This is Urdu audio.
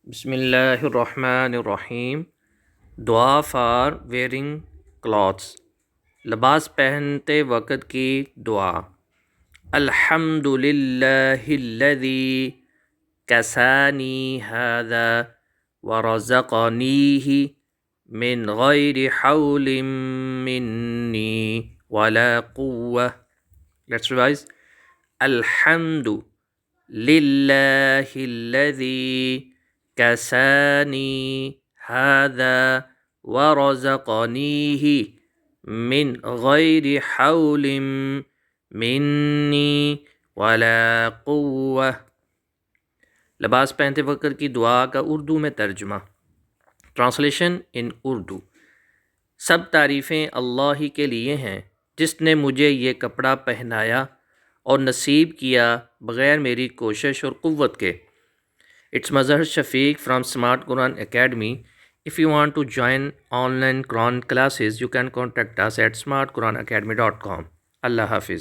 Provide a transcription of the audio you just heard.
بسم اللہ الرحمن الرحیم۔ دعا فار ویئرنگ کلاتھس، لباس پہنتے وقت کی دعا۔ الحمد للہ الذی کسانی ھذا ورزقنیہ من غیر حول منی ولا قوة۔ Let's revise. الحمد للہ الذی کسانی ھذا ورزقنیہ من غیر حول منی ولا قوة۔ لباس پہنتے وقت کی دعا کا اردو میں ترجمہ۔ Translation in Urdu. سب تعریفیں اللہ ہی کے لیے ہیں جس نے مجھے یہ کپڑا پہنایا اور نصیب کیا بغیر میری کوشش اور قوت کے۔ It's Mazhar Shafiq from Smart Quran Academy. If you want to join online Quran classes, you can contact us at smartquranacademy.com. Allah Hafiz.